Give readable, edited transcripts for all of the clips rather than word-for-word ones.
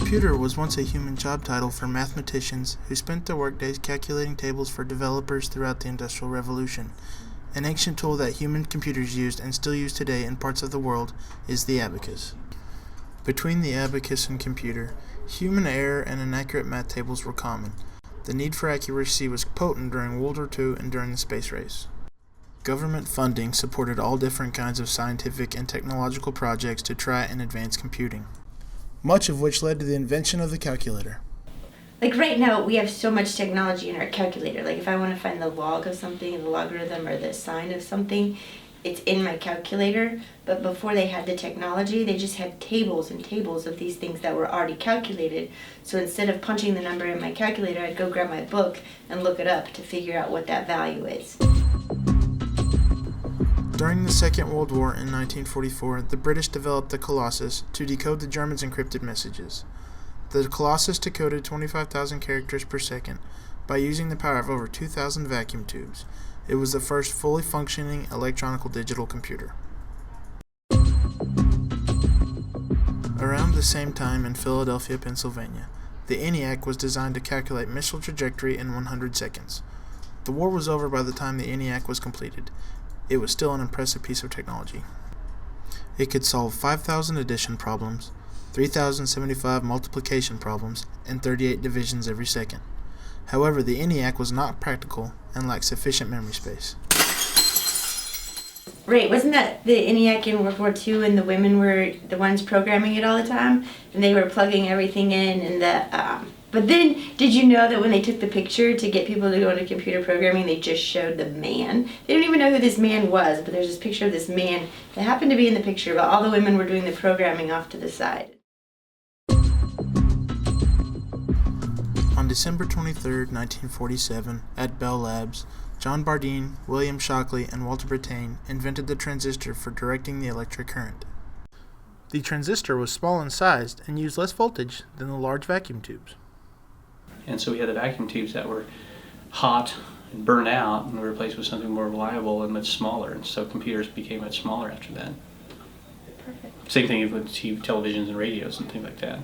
Computer was once a human job title for mathematicians who spent their workdays calculating tables for developers throughout the Industrial Revolution. An ancient tool that human computers used and still use today in parts of the world is the abacus. Between the abacus and computer, human error and inaccurate math tables were common. The need for accuracy was potent during World War II and during the space race. Government funding supported all different kinds of scientific and technological projects to try and advance computing, much of which led to the invention of the calculator. Like right now, we have so much technology in our calculator. Like if I want to find the log of something, the logarithm or the sine of something, it's in my calculator. But before they had the technology, they just had tables and tables of these things that were already calculated. So instead of punching the number in my calculator, I'd go grab my book and look it up to figure out what that value is. During the Second World War in 1944, the British developed the Colossus to decode the Germans' encrypted messages. The Colossus decoded 25,000 characters per second by using the power of over 2,000 vacuum tubes. It was the first fully functioning electronic digital computer. Around the same time in Philadelphia, Pennsylvania, the ENIAC was designed to calculate missile trajectory in 100 seconds. The war was over by the time the ENIAC was completed. It was still an impressive piece of technology. It could solve 5,000 addition problems, 3,075 multiplication problems, and 38 divisions every second. However, the ENIAC was not practical and lacked sufficient memory space. Right, wasn't that the ENIAC in World War II and the women were the ones programming it all the time? And they were plugging everything in and but then, did you know that when they took the picture to get people to go into computer programming, they just showed the man? They don't even know who this man was, but there's this picture of this man that happened to be in the picture, but all the women were doing the programming off to the side. On December 23, 1947, at Bell Labs, John Bardeen, William Shockley, and Walter Brattain invented the transistor for directing the electric current. The transistor was small in size and used less voltage than the large vacuum tubes. And so we had the vacuum tubes that were hot and burn out and were replaced with something more reliable and much smaller. And so computers became much smaller after that. Perfect. Same thing with televisions and radios and things like that.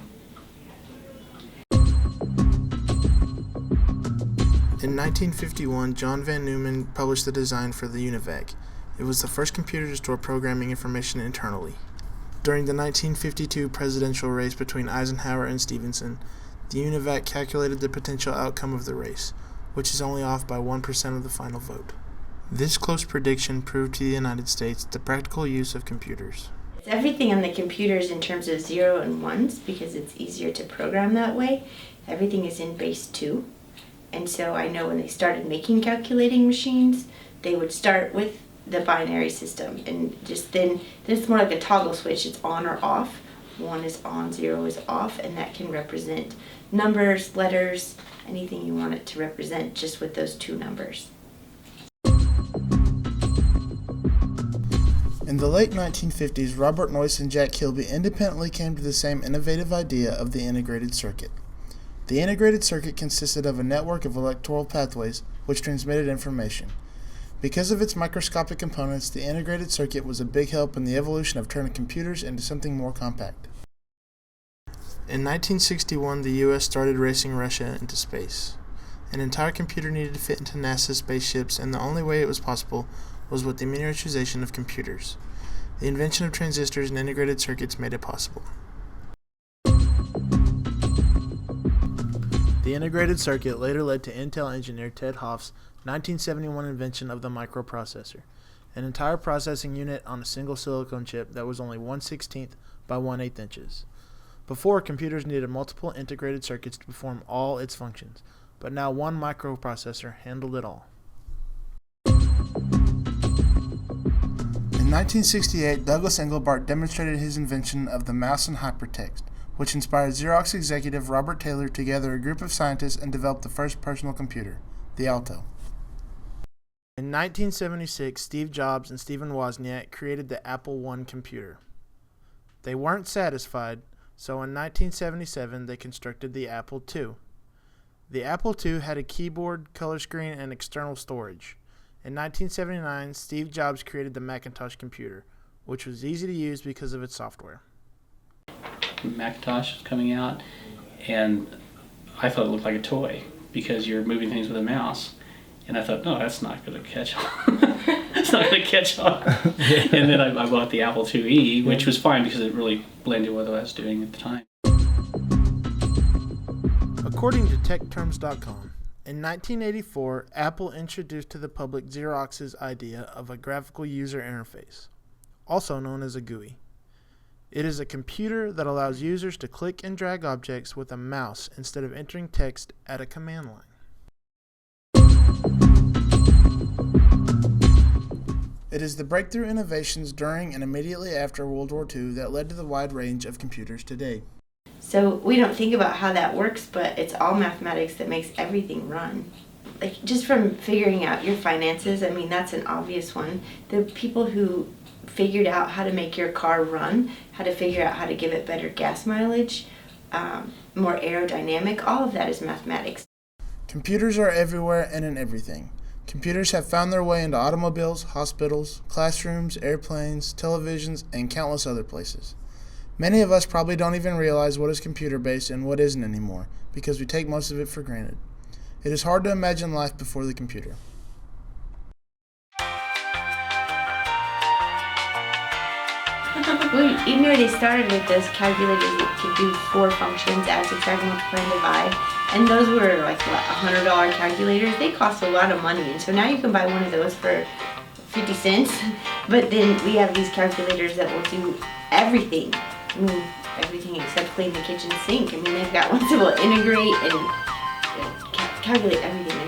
In 1951, John Van Neumann published the design for the UNIVAC. It was the first computer to store programming information internally. During the 1952 presidential race between Eisenhower and Stevenson, the UNIVAC calculated the potential outcome of the race, which is only off by 1% of the final vote. This close prediction proved to the United States the practical use of computers. It's everything on the computers in terms of 0 and 1s because it's easier to program that way. Everything is in base 2. And so I know when they started making calculating machines, they would start with the binary system and just then it's more like a toggle switch. It's on or off. 1 is on, 0 is off, and that can represent numbers, letters, anything you want it to represent just with those two numbers. In the late 1950s, Robert Noyce and Jack Kilby independently came to the same innovative idea of the integrated circuit. The integrated circuit consisted of a network of electoral pathways which transmitted information. Because of its microscopic components, the integrated circuit was a big help in the evolution of turning computers into something more compact. In 1961, the U.S. started racing Russia into space. An entire computer needed to fit into NASA's spaceships, and the only way it was possible was with the miniaturization of computers. The invention of transistors and integrated circuits made it possible. The integrated circuit later led to Intel engineer Ted Hoff's 1971 invention of the microprocessor, an entire processing unit on a single silicon chip that was only 1/16 by 1/8 inches. Before, computers needed multiple integrated circuits to perform all its functions, but now one microprocessor handled it all. In 1968, Douglas Engelbart demonstrated his invention of the mouse and hypertext, which inspired Xerox executive Robert Taylor to gather a group of scientists and develop the first personal computer, the Alto. In 1976, Steve Jobs and Stephen Wozniak created the Apple I computer. They weren't satisfied, so in 1977 they constructed the Apple II. The Apple II had a keyboard, color screen, and external storage. In 1979, Steve Jobs created the Macintosh computer, which was easy to use because of its software. Macintosh was coming out, and I thought it looked like a toy because you're moving things with a mouse. And I thought, no, that's not going to catch on. It's not going to catch on. And then I bought the Apple IIe, which was fine because it really blended with what I was doing at the time. According to TechTerms.com, in 1984, Apple introduced to the public Xerox's idea of a graphical user interface, also known as a GUI. It is a computer that allows users to click and drag objects with a mouse instead of entering text at a command line. It is the breakthrough innovations during and immediately after World War II that led to the wide range of computers today. So we don't think about how that works, but it's all mathematics that makes everything run. Like just from figuring out your finances, I mean, that's an obvious one. The people who figured out how to make your car run, how to figure out how to give it better gas mileage, more aerodynamic, all of that is mathematics. Computers are everywhere and in everything. Computers have found their way into automobiles, hospitals, classrooms, airplanes, televisions, and countless other places. Many of us probably don't even realize what is computer-based and what isn't anymore, because we take most of it for granted. It is hard to imagine life before the computer. Well, even where they started with those calculators that could do 4 functions, add, subtract, multiply, and divide, and those were like what, $100 calculators. They cost a lot of money, and so now you can buy one of those for 50 cents. But then we have these calculators that will do everything. I mean, everything except clean the kitchen sink. I mean, they've got ones that will integrate and calculate everything.